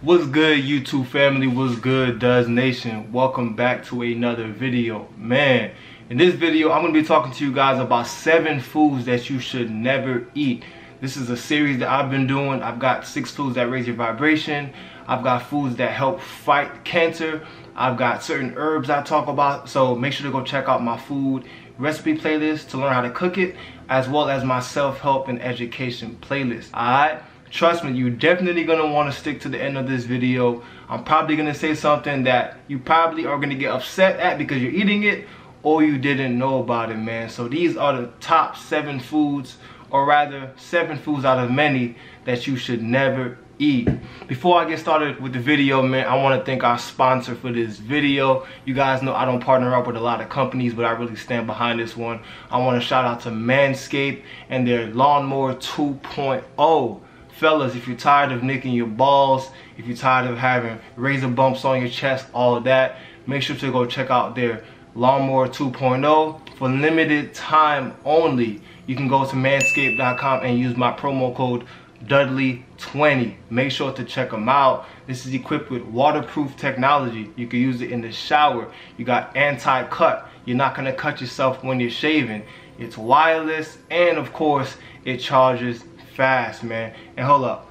What's good, YouTube family? What's good, Does Nation? Welcome back to another video. Man, in this video I'm going to be talking to you guys about 7 foods that you should never eat. This is a series that I've been doing. I've got 6 foods that raise your vibration. I've got foods that help fight cancer. I've got certain herbs I talk about. So make sure to go check out my food recipe playlist to learn how to cook it, as well as my self-help and education playlist. Alright? Trust me, you're definitely going to want to stick to the end of this video. I'm probably going to say something that you probably are going to get upset at because you're eating it or you didn't know about it, man. So these are the top 7 foods, or rather 7 foods out of many that you should never eat. Before I get started with the video, man, I want to thank our sponsor for this video. You guys know I don't partner up with a lot of companies, but I really stand behind this one. I want to shout out to Manscaped and their Lawnmower 2.0. Fellas, if you're tired of nicking your balls, if you're tired of having razor bumps on your chest, all of that, make sure to go check out their Lawnmower 2.0 for limited time only. You can go to manscaped.com and use my promo code Dudley20. Make sure to check them out. This is equipped with waterproof technology. You can use it in the shower. You got anti-cut. You're not going to cut yourself when you're shaving. It's wireless, and of course it charges fast, man. And hold up,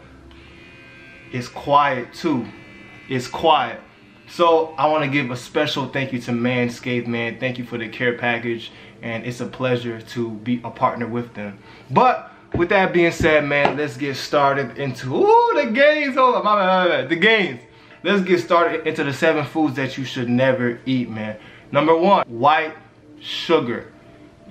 it's quiet too. It's quiet. So I want to give a special thank you to Manscaped, man. Thank you for the care package, and it's a pleasure to be a partner with them. But with that being said, man, let's get started into the games. Hold up, my bad. The games. Let's get started into the 7 foods that you should never eat, man. Number 1, white sugar.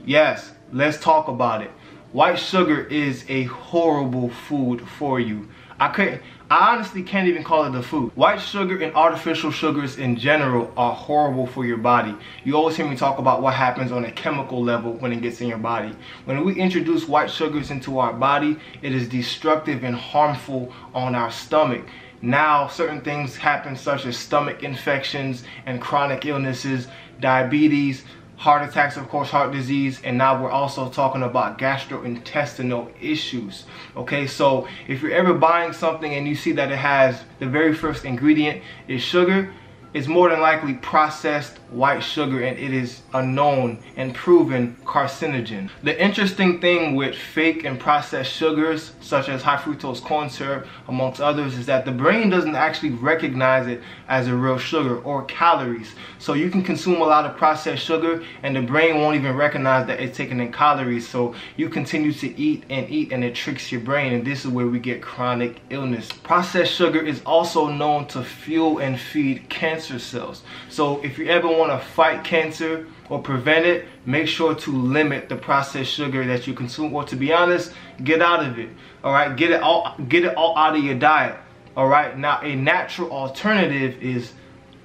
Yes, let's talk about it. White sugar is a horrible food for you. I honestly can't even call it a food. White sugar and artificial sugars in general are horrible for your body. You always hear me talk about what happens on a chemical level when it gets in your body. When we introduce white sugars into our body, it is destructive and harmful on our stomach. Now, certain things happen, such as stomach infections and chronic illnesses, diabetes, heart attacks, of course, heart disease, and now we're also talking about gastrointestinal issues. Okay, so if you're ever buying something and you see that it has the very first ingredient is sugar, it's more than likely processed white sugar, and it is a known and proven carcinogen. The interesting thing with fake and processed sugars, such as high fructose corn syrup, amongst others, is that the brain doesn't actually recognize it as a real sugar or calories. So you can consume a lot of processed sugar and the brain won't even recognize that it's taken in calories. So you continue to eat and it tricks your brain, and this is where we get chronic illness. Processed sugar is also known to fuel and feed cancer cells. So if you ever want to fight cancer or prevent it, make sure to limit the processed sugar that you consume, or to be honest, get out of it. All right, get it all out of your diet. All right, now a natural alternative is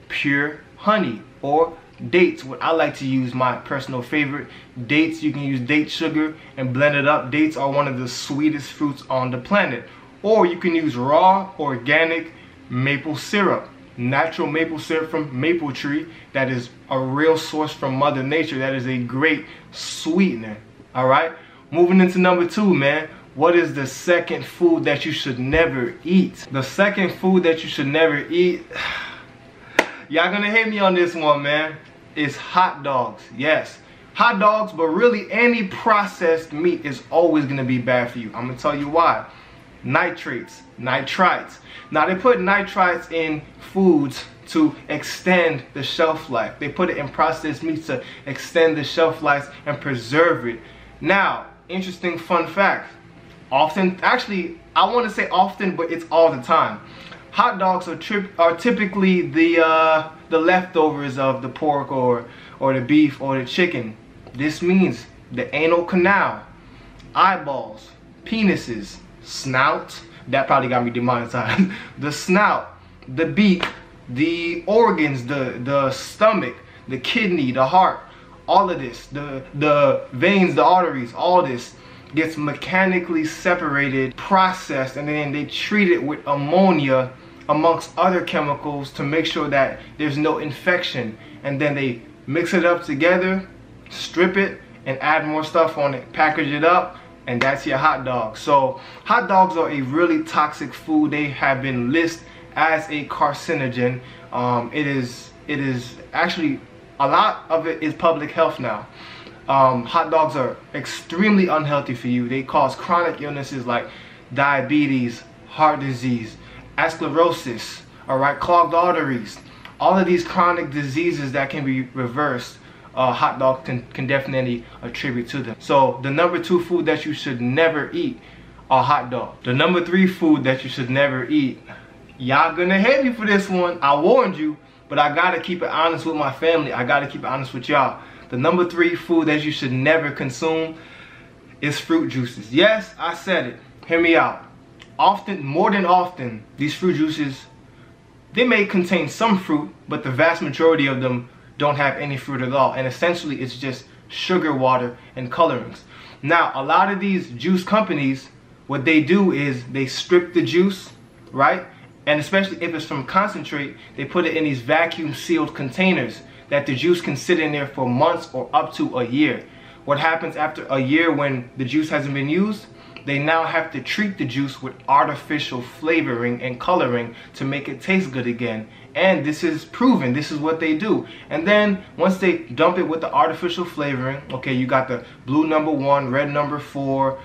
pure honey or dates. What I like to use, my personal favorite, dates. You can use date sugar and blend it up. Dates are one of the sweetest fruits on the planet. Or you can use raw organic maple syrup. Natural maple syrup from maple tree that is a real source from Mother Nature. That is a great sweetener. All right, moving into number 2, man. What is the second food that you should never eat? The second food that you should never eat, y'all gonna hate me on this one, man, is hot dogs. Yes, hot dogs, but really any processed meat is always gonna be bad for you. I'm gonna tell you why. Nitrates, nitrites. Now they put nitrites in foods to extend the shelf life. They put it in processed meats to extend the shelf life and preserve it. Now, interesting fun fact. Often, actually, I want to say often, but it's all the time. Hot dogs are typically the leftovers of the pork or the beef or the chicken. This means the anal canal, eyeballs, penises, snout, that probably got me demonetized, the snout, the beak, the organs, the stomach, the kidney, the heart, all of this, the veins, the arteries, all this gets mechanically separated, processed, and then they treat it with ammonia amongst other chemicals to make sure that there's no infection, and then they mix it up together, strip it, and add more stuff on it, package it up, and that's your hot dog. So hot dogs are a really toxic food. They have been listed as a carcinogen. It is actually, a lot of it is public health now. Hot dogs are extremely unhealthy for you. They cause chronic illnesses like diabetes, heart disease, atherosclerosis, clogged arteries. All of these chronic diseases that can be reversed, hot dogs can definitely attribute to them. So the number 2 food that you should never eat are hot dogs. The number 3 food that you should never eat, y'all gonna hate me for this one. I warned you, but I gotta keep it honest with my family. I gotta keep it honest with y'all. The number 3 food that you should never consume is fruit juices. Yes, I said it. Hear me out. More than often, these fruit juices, they may contain some fruit, but the vast majority of them don't have any fruit at all. And essentially, it's just sugar water and colorings. Now, a lot of these juice companies, what they do is they strip the juice, right? And especially if it's from concentrate, they put it in these vacuum sealed containers that the juice can sit in there for months or up to a year. What happens after a year when the juice hasn't been used? They now have to treat the juice with artificial flavoring and coloring to make it taste good again. And this is proven. This is what they do. And then once they dump it with the artificial flavoring, okay, you got the blue number 1, red number 4,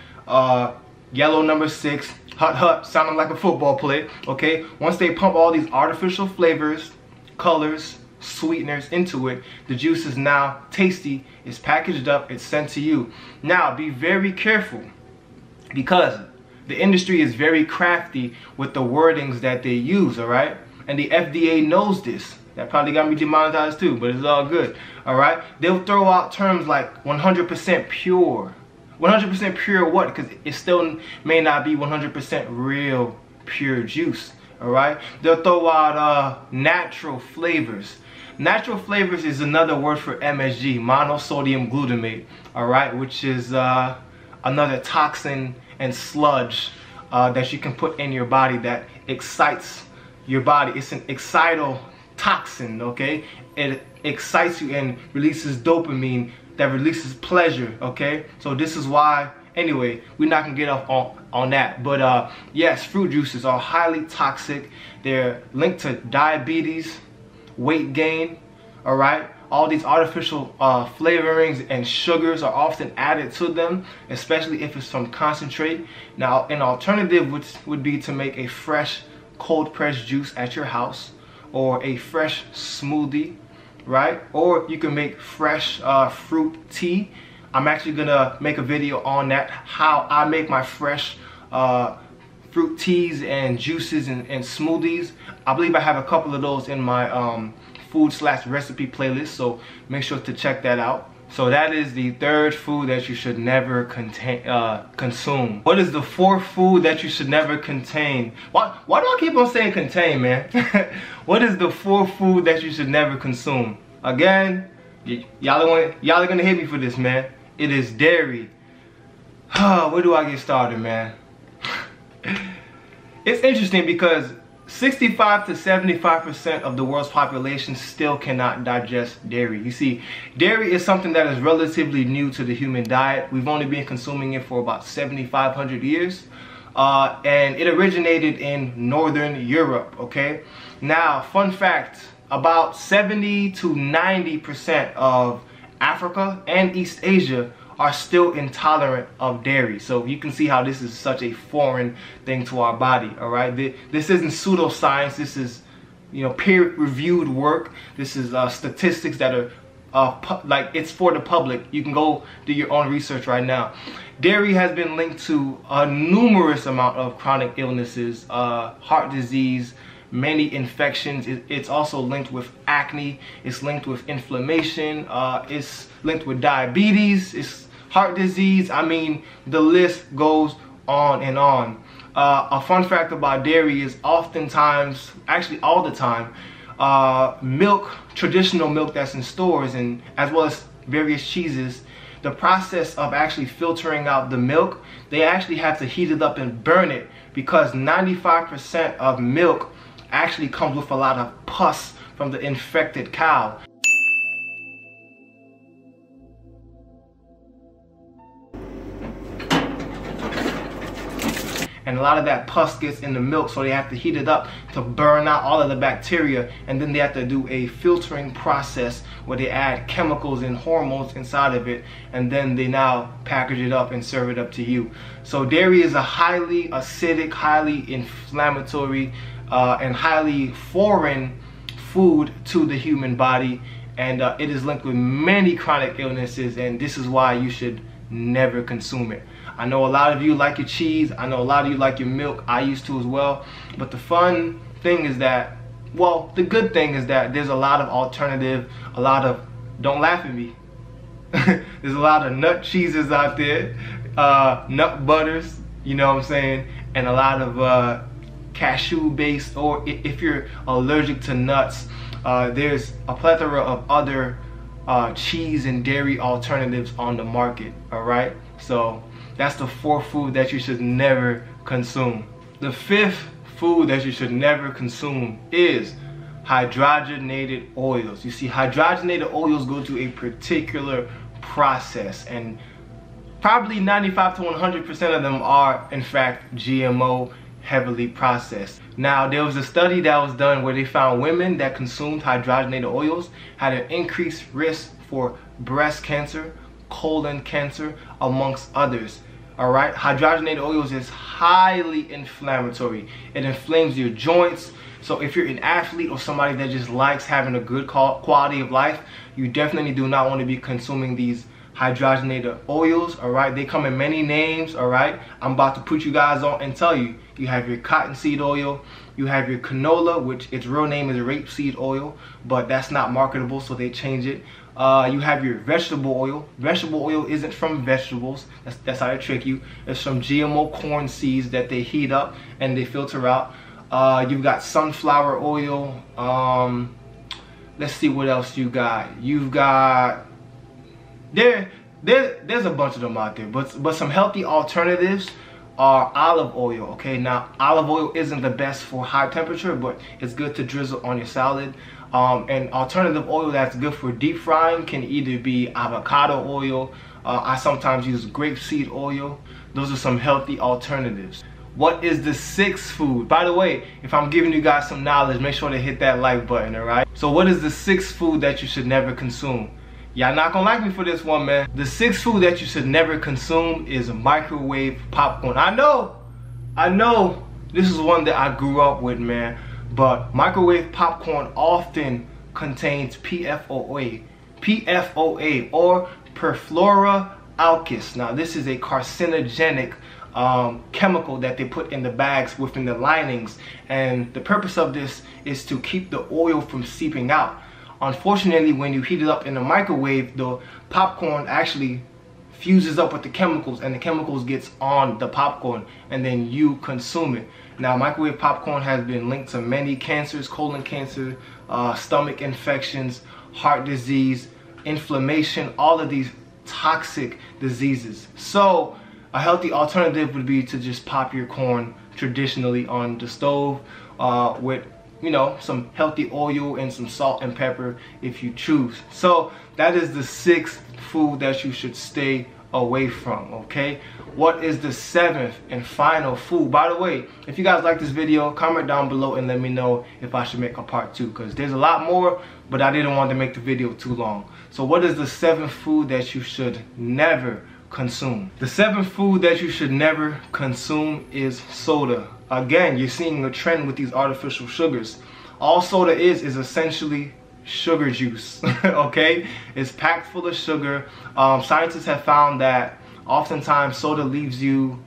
yellow number 6, hut, sounding like a football play, okay? Once they pump all these artificial flavors, colors, sweeteners into it, the juice is now tasty, it's packaged up, it's sent to you. Now, be very careful, because the industry is very crafty with the wordings that they use, alright? And the FDA knows this. That probably got me demonetized too, but it's all good, alright? They'll throw out terms like 100% pure. 100% pure what? Because it still may not be 100% real pure juice, alright? They'll throw out natural flavors. Natural flavors is another word for MSG, monosodium glutamate, alright? Which is another toxin and sludge that you can put in your body that excites your body. It's an excitotoxin, okay? It excites you and releases dopamine that releases pleasure, okay? So this is why, anyway, we're not gonna get off on that. But yes, fruit juices are highly toxic. They're linked to diabetes, weight gain, all right? All these artificial flavorings and sugars are often added to them, especially if it's from concentrate. Now, an alternative would be to make a fresh cold pressed juice at your house, or a fresh smoothie, right? Or you can make fresh fruit tea. I'm actually gonna make a video on that, how I make my fresh fruit teas and juices and smoothies. I believe I have a couple of those in my food/recipe playlist, so make sure to check that out. So that is the 3rd food that you should never consume. What is the 4th food that you should never contain? Why do I keep on saying contain, man? What is the 4th food that you should never consume? Again, y'all are gonna hate me for this, man. It is dairy. Where do I get started, man? It's interesting because 65 to 75% of the world's population still cannot digest dairy. You see, dairy is something that is relatively new to the human diet. We've only been consuming it for about 7,500 years. And it originated in Northern Europe, okay? Now, fun fact, about 70 to 90% of Africa and East Asia are still intolerant of dairy. So you can see how this is such a foreign thing to our body, all right? This isn't pseudoscience. This is, peer-reviewed work. This is statistics that are like, it's for the public. You can go do your own research right now. Dairy has been linked to a numerous amount of chronic illnesses, heart disease, many infections. It's also linked with acne. It's linked with inflammation. It's linked with diabetes. It's heart disease. I mean, the list goes on and on. A fun fact about dairy is oftentimes, actually all the time, milk, traditional milk that's in stores, and as well as various cheeses, the process of actually filtering out the milk, they actually have to heat it up and burn it, because 95% of milk actually comes with a lot of pus from the infected cow. and a lot of that pus gets in the milk, so they have to heat it up to burn out all of the bacteria, and then they have to do a filtering process where they add chemicals and hormones inside of it, and then they now package it up and serve it up to you. So dairy is a highly acidic, highly inflammatory, and highly foreign food to the human body, and it is linked with many chronic illnesses, and this is why you should never consume it. I know a lot of you like your cheese, I know a lot of you like your milk, I used to as well, but the fun thing is that, well, the good thing is that there's a lot of alternative, a lot of, don't laugh at me, there's a lot of nut cheeses out there, nut butters, you know what I'm saying, and a lot of cashew based, or if you're allergic to nuts, there's a plethora of other cheese and dairy alternatives on the market. All right, so that's the fourth food that you should never consume. The fifth food that you should never consume is hydrogenated oils. You see, hydrogenated oils go through a particular process, and probably 95 to 100% of them are in fact GMO, heavily processed. Now, there was a study that was done where they found women that consumed hydrogenated oils had an increased risk for breast cancer, colon cancer, amongst others. All right, hydrogenated oils is highly inflammatory. It inflames your joints. So if you're an athlete or somebody that just likes having a good quality of life, you definitely do not want to be consuming these hydrogenated oils. All right, they come in many names. All right, I'm about to put you guys on and tell you. You have your cottonseed oil, you have your canola, which its real name is rapeseed oil, but that's not marketable, so they change it. You have your vegetable oil. Vegetable oil isn't from vegetables. That's how they trick you. It's from GMO corn seeds that they heat up and they filter out. You've got sunflower oil. Let's see what else you got. You've got there's a bunch of them out there, but some healthy alternatives are olive oil. Okay, now olive oil isn't the best for high temperature, but it's good to drizzle on your salad. And alternative oil that's good for deep frying can either be avocado oil. I sometimes use grapeseed oil. Those are some healthy alternatives. What is the sixth food? By the way, if I'm giving you guys some knowledge, make sure to hit that like button, all right? So what is the sixth food that you should never consume? Y'all not gonna like me for this one, man. The sixth food that you should never consume is microwave popcorn. I know, this is one that I grew up with, man. But microwave popcorn often contains PFOA or perfluoroalkyl. Now, this is a carcinogenic chemical that they put in the bags within the linings, and the purpose of this is to keep the oil from seeping out. Unfortunately, when you heat it up in the microwave, the popcorn actually fuses up with the chemicals, and the chemicals gets on the popcorn, and then you consume it. Now, microwave popcorn has been linked to many cancers: colon cancer, stomach infections, heart disease, inflammation, all of these toxic diseases. So a healthy alternative would be to just pop your corn traditionally on the stove with, you know, some healthy oil and some salt and pepper if you choose. So that is the sixth food that you should stay away from. Okay, what is the seventh and final food? By the way, if you guys like this video, comment down below and let me know if I should make a part 2, because there's a lot more, but I didn't want to make the video too long. So what is the seventh food that you should never consume? The seventh food that you should never consume is soda. Again, you're seeing a trend with these artificial sugars. All soda is essentially sugar juice. Okay, it's packed full of sugar. Scientists have found that oftentimes soda leaves you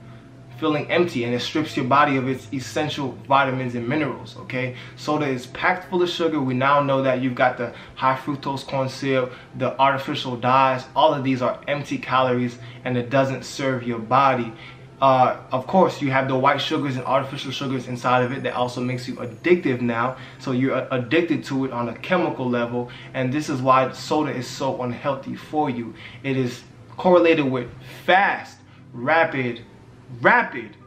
feeling empty, and it strips your body of its essential vitamins and minerals. Okay, soda is packed full of sugar. We now know that you've got the high fructose corn syrup, the artificial dyes. All of these are empty calories, and it doesn't serve your body. Of course, you have the white sugars and artificial sugars inside of it that also makes you addictive now. So you're addicted to it on a chemical level, and this is why soda is so unhealthy for you. It is correlated with fast, rapid,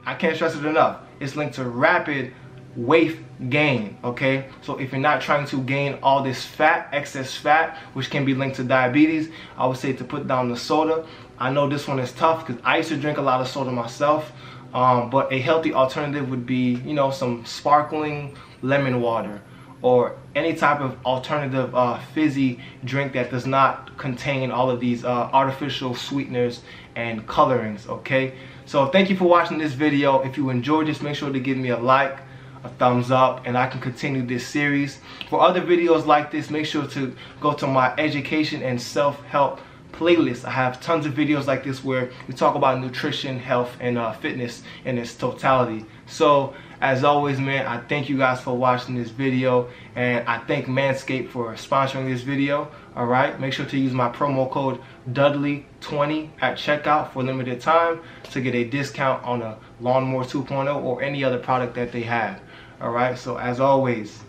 I can't stress it enough, it's linked to rapid weight gain. Okay, so if you're not trying to gain all this fat, excess fat, which can be linked to diabetes, I would say to put down the soda. I know this one is tough because I used to drink a lot of soda myself. But a healthy alternative would be, you know, some sparkling lemon water or any type of alternative fizzy drink that does not contain all of these artificial sweeteners and colorings, okay? So thank you for watching this video. If you enjoyed this, make sure to give me a like, a thumbs up, and I can continue this series. For other videos like this, make sure to go to my education and self-help playlist. I have tons of videos like this where we talk about nutrition, health, and fitness in its totality. So as always, man, I thank you guys for watching this video, and I thank Manscaped for sponsoring this video. All right, make sure to use my promo code Dudley20 at checkout for a limited time to get a discount on a Lawnmower 2.0 or any other product that they have. All right, so as always,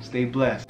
stay blessed.